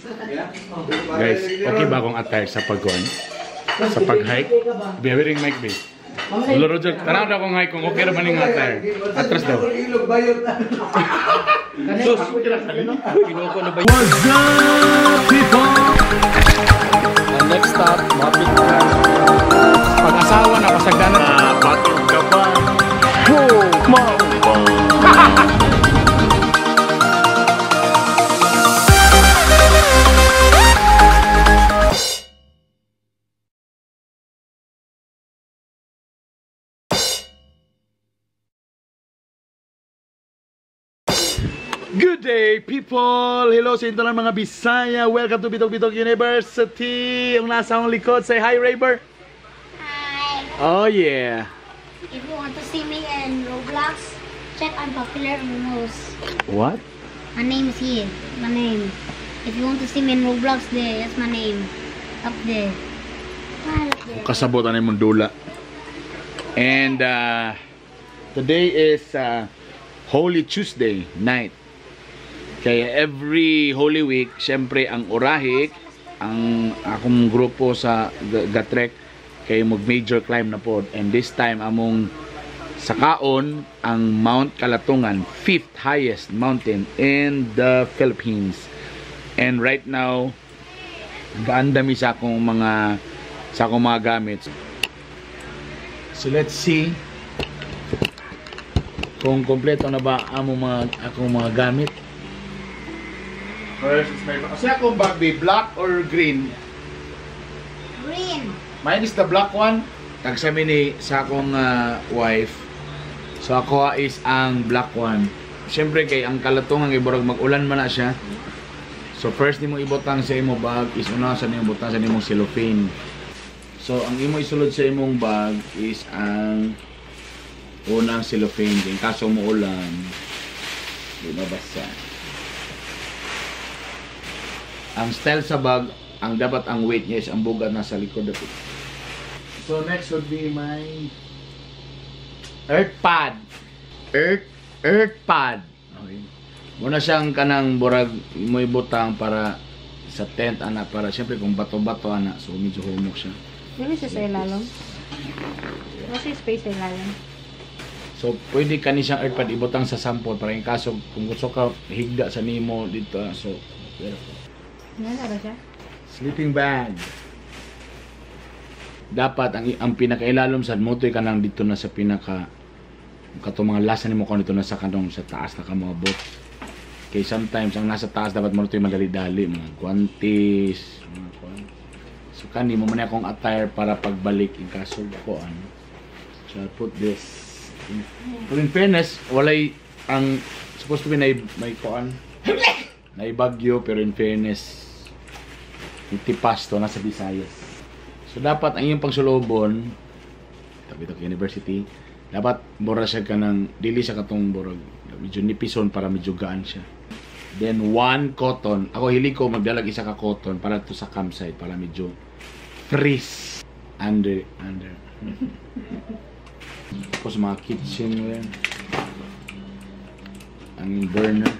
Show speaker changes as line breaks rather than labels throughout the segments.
Guys, okay ba akong attire sa pag-hike? Sa pag-hike? Be wearing mic be. Lolo Roger, tanaw na akong hike kung okay naman yung attire. Atras daw.
What's up, people?
Next stop, mapit na. Pag-asawa na, pasagdanan.
Bakit ka pa? Oh, mama!
Good day, people! Hello sa inyo lang mga Bisaya. Welcome to Bitog-Bitog University. Ang nasa akong likod, say hi, Rayber.
Hi.
Oh, yeah.
If you want to see me in Roblox, check Unpopular Momos.
What?
My name is here. My name. If you want to see me in Roblox, there. That's my name. Up there. Right up there.
Kasabotan na yung dula. And today is Holy Tuesday night. Kaya every Holy Week, syempre ang Urahik, ang akong grupo sa Gatrek, kaya mag-major climb na po. And this time, among sakaon ang Mount Kalatungan, 5th highest mountain in the Philippines. And right now, gaandami sa akong mga gamit. So let's see kung kompleto na ba akong mga gamit. First is my bag. Kasi akong bag be black or green?
Green.
Mine is the black one. Tagsami ni sa akong wife. So ako is ang black one. Siyempre kay ang Kalatungan iborag mag-ulan man na siya. So first nimo ibutang sa imong bag is una sa nimo ibutang sa nimong cellophane. So ang imo isulod sa imong bag is ang unang cellophane. Din kaso mo ulan, di mabasa. Ang style sa bag, ang dapat ang weight niya is ang bugat nasa likod dapat. So next would be my earth pad. Earth pad. Okay. Muna siyang kanang burag mo ibutang para sa tent ana, para syempre kung bato-bato ana, so medyo humok siya.
Ano siya sa ilalim? Ano siya space sa ilalim?
So pwede kani siyang earth pad ibutang sa sample para in kaso kung gusto ka higda sa nimo dito, so pero
Ano ba siya?
sleeping bag. Dapat ang pinakailalom sa motoy ka nang dito na sa pinaka kato mga lasa nimo kon dito na sa kanong sa taas na ka mga bot. Kay sometimes ang nasa taas dapat mo madali-dali mga guantes, mga kuan. So kani mo man akong attire para pagbalik in kaso ko ano. So I'll put this. But in fairness, walay ang supposed to be may kuan. Naibagyo, pero in fairness itipas to nasa Visayas. So dapat ang iyong pagsulobon Bitog University, dapat mura siya ka ng dili siya katong borog medyo nipison para medyo gaan siya. Then one cotton, ako hili ko magdalag isa ka cotton para to sa campsite para medyo freeze under tapos mga kitchen mo yan ang burner.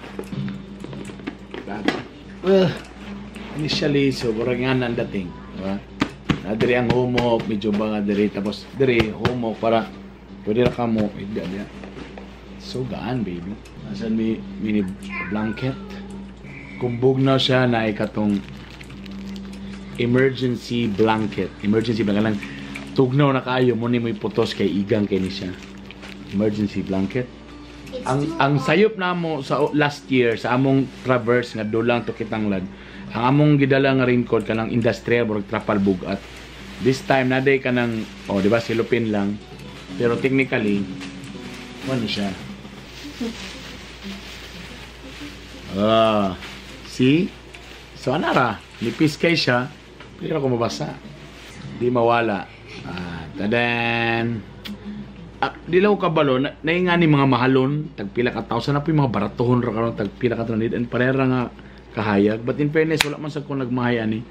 Initially, so parang nga nang dating, diba? Nadiri ang humok, medyo ba nga diri, tapos diri humok para pwede na ka mo, idya. So gaan, baby. Nasan may mini blanket. Kumbog na siya na ikatong emergency blanket. Emergency blanket lang. Tugnaw na kayo, muna mo iputos kay igang kay ni siya. Emergency blanket. Ang sayop na mo sa last year sa among traverse nga dulang to Kitanglad, ang among gidala nga raincoat kanang industrial burag trapal bugat. This time naday kanang di ba silupin lang, pero technically ano siya. See? So anara, nipis kay siya, pero ko mabasa. Di mawala. Tadan. Di lang ko kabalo, naingani mga mahalon, tagpila ka thousand na po yung mga baratohon ra karon tagpila ka tranit and parera nga kahayag. But in fairness, wala man sa kung nagmahaya ni.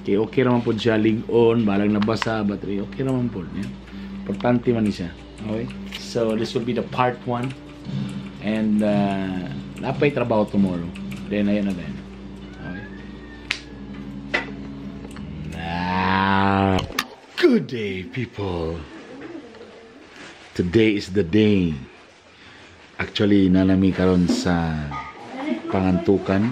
Okay raman po siya, lig-on, balang nabasa, battery, okay raman po. Yeah. Importante man ni siya. Okay? So, this will be the part 1. And, napay trabaho tomorrow. Then, ayan na din. Okay? Good day, people. Today is the day. Actually, nanami karon sa pangantukan.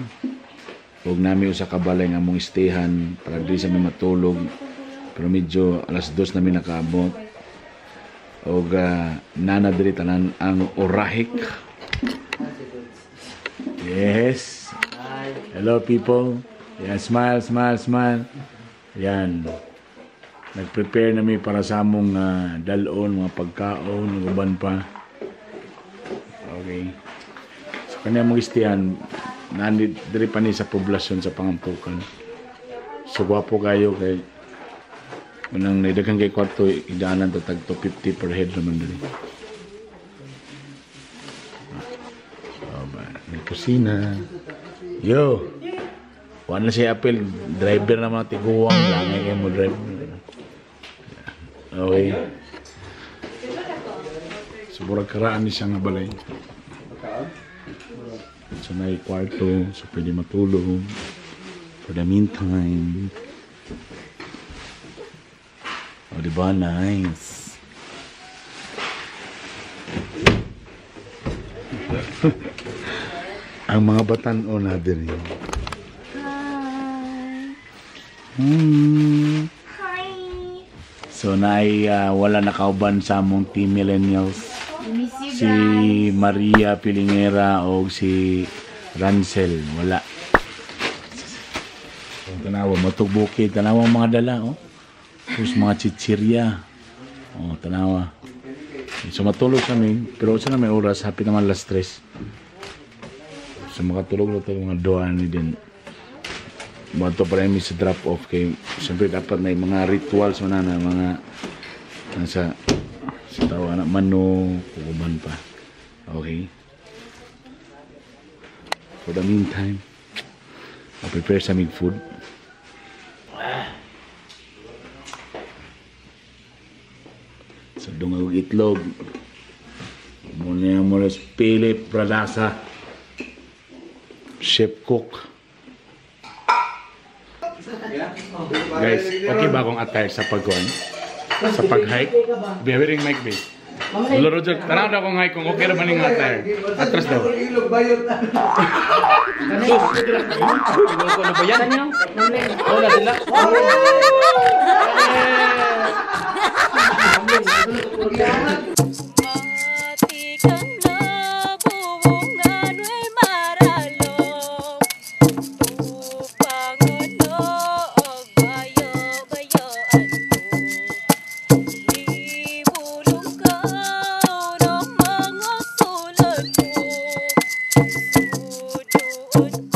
Huwag nami usa ka balay nga mong stayhan para di sa mi matulog. Pero medyo alas 2 namin nakaabot. Og nana diri tanan ang orahik. Yes. Hello, people. Yan, smile, smile, smile. Yan. Nag-prepare nami para sa among dalon, mga pagkaon, uban pa. Okay. So, kanya mong istihan, nandiri pa ni sa poblasyon sa pangantukan. So, gwapo kayo kay unang naidagang kay kwarto, idaanan to tag 250 per head naman dali. May kusina. Yo! Wala si Apple, driver na mga tiguwang lang. Ngayon mo drive. Okay. So, burag karaan ni siya nga balay. So, may kwarto. So, pwede matulog. For the meantime. O, diba? Nice. Ang mga batan-o na din.
Hi.
So, wala nakauban sa among Team Millennials.
Miss you
Si Maria Pilingera o si Rancel. Wala. So, tanawa, matubukid. Tanawa ang mga dala, oh. Tapos mga chichirya. Oh, tanawa. So, matulog kami. Pero sa na may oras, happy naman alas 3. So, makatulog na ito mga doan ni din. Bato pa rin sa drop off kay siyempre dapat na mga rituals na mga nasa sa tawa na mano kukuman pa. Okay, for the meantime I'll prepare some food. So dungag itlog muna si Philip Pradasa, chef cook. Guys, okay ba akong attire sa pag-on? Sa pag-hike? Be wearing mic be. Lolo Roger, tanaw na akong hike kung okay naman yung attire. Atras daw. Tingnan ko na ba yan? Oo na sila.
Good.